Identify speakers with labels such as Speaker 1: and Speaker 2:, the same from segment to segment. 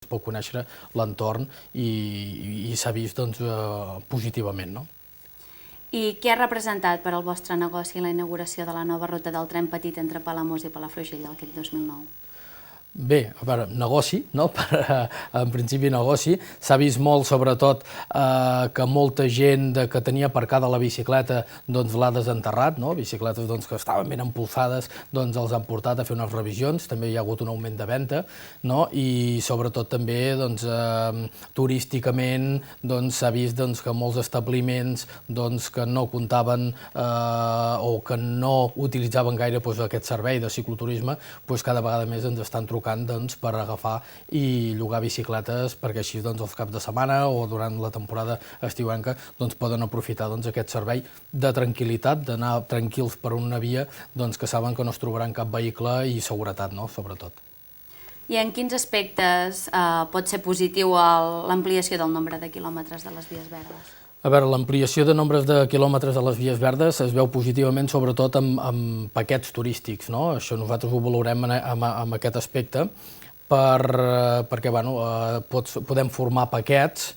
Speaker 1: es pot conèixer l'entorn i s'ha vist positivament, no?
Speaker 2: I què ha representat per al vostre negoci la inauguració de la nova ruta del tren petit entre Palamós i Palafrugell aquest 2009?
Speaker 1: Bé, a veure, negoci, no? En principi negoci. S'ha vist molt, sobretot, que molta gent que tenia aparcada la bicicleta l'ha desenterrat, no? Bicicletes que estaven ben empolsades els han portat a fer unes revisions, també hi ha hagut un augment de venda, no? I sobretot també turísticament s'ha vist que molts establiments que no comptaven o que no utilitzaven gaire aquest servei de cicloturisme cada vegada més ens estan trucant per agafar i llogar bicicletes perquè així els caps de setmana o durant la temporada estiuenca poden aprofitar aquest servei de tranquil·litat, d'anar tranquils per una via que saben que no es trobaran cap vehicle i seguretat, sobretot.
Speaker 2: I en quins aspectes pot ser positiu l'ampliació del nombre de quilòmetres de les vies verdes?
Speaker 1: A veure, l'ampliació de nombres de quilòmetres de les vies verdes es veu positivament sobretot amb paquets turístics, no? Això nosaltres ho valorem en aquest aspecte perquè podem formar paquets,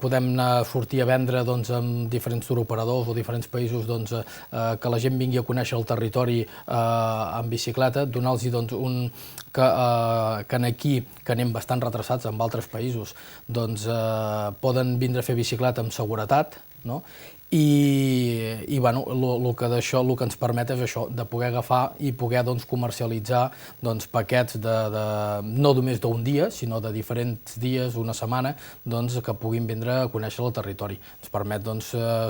Speaker 1: podem sortir a vendre amb diferents turoperadors o diferents països que la gent vingui a conèixer el territori en bicicleta, donar-los que aquí, que anem bastant retrasats en altres països, poden vindre a fer bicicleta amb seguretat, i el que ens permet és això, de poder agafar i poder comercialitzar paquets no només d'un dia, sinó de diferents dies, una setmana, que puguin vindre a conèixer el territori. Ens permet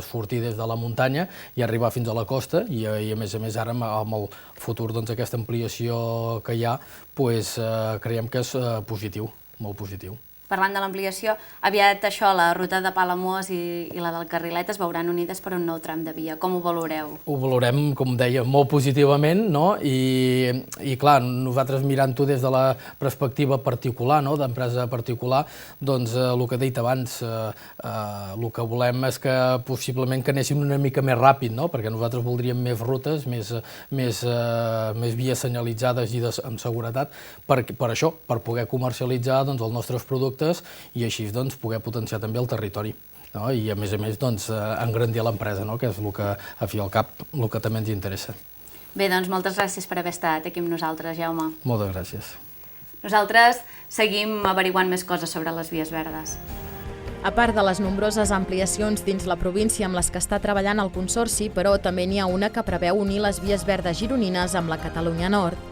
Speaker 1: sortir des de la muntanya i arribar fins a la costa i a més ara amb el futur aquesta ampliació que hi ha creiem que és positiu, molt positiu.
Speaker 2: Parlant de l'ampliació, aviat això, la ruta de Palamós i la del Carrilet es veuran unides per un nou tram de via. Com ho valoreu?
Speaker 1: Ho valorem, com deia, molt positivament, i clar, nosaltres mirant-ho des de la perspectiva particular, d'empresa particular, el que he dit abans, el que volem és que possiblement que anéssim una mica més ràpid, perquè nosaltres voldríem més rutes, més vies senyalitzades i amb seguretat, per això, per poder comercialitzar els nostres productes i així poder potenciar també el territori. I a més engrandir l'empresa, que és el que, a fi al cap, el que també ens interessa.
Speaker 2: Bé, doncs moltes gràcies per haver estat aquí amb nosaltres, Jaume.
Speaker 1: Moltes gràcies.
Speaker 2: Nosaltres seguim averiguant més coses sobre les vies verdes.
Speaker 3: A part de les nombroses ampliacions dins la província amb les que està treballant el Consorci, però també n'hi ha una que preveu unir les vies verdes gironines amb la Catalunya Nord.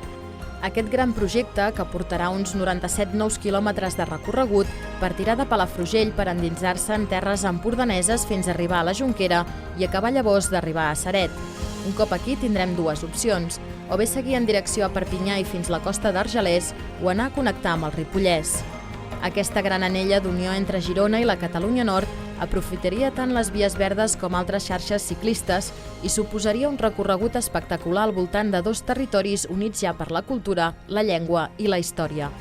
Speaker 3: Aquest gran projecte, que portarà uns 97 nous quilòmetres de recorregut, partirà de Palafrugell per endinsar-se en terres empordaneses fins a arribar a la Jonquera i acabar llavors d'arribar a Ceret. Un cop aquí tindrem dues opcions, o bé seguir en direcció a Perpinyà i fins la costa d'Argelers o anar a connectar amb el Ripollès. Aquesta gran anella d'unió entre Girona i la Catalunya Nord aprofitaria tant les vies verdes com altres xarxes ciclistes i suposaria un recorregut espectacular al voltant de dos territoris units ja per la cultura, la llengua i la història.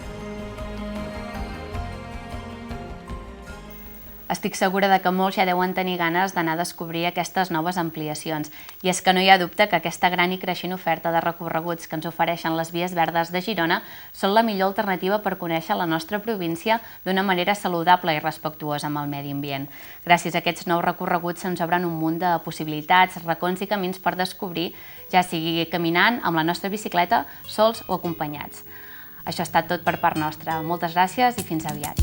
Speaker 2: Estic segura que molts ja deuen tenir ganes d'anar a descobrir aquestes noves ampliacions. I és que no hi ha dubte que aquesta gran i creixent oferta de recorreguts que ens ofereixen les vies verdes de Girona són la millor alternativa per conèixer la nostra província d'una manera saludable i respectuosa amb el medi ambient. Gràcies a aquests nous recorreguts se'ns obren un munt de possibilitats, racons i camins per descobrir, ja sigui caminant, amb la nostra bicicleta, sols o acompanyats. Això ha estat tot per part nostra. Moltes gràcies i fins aviat.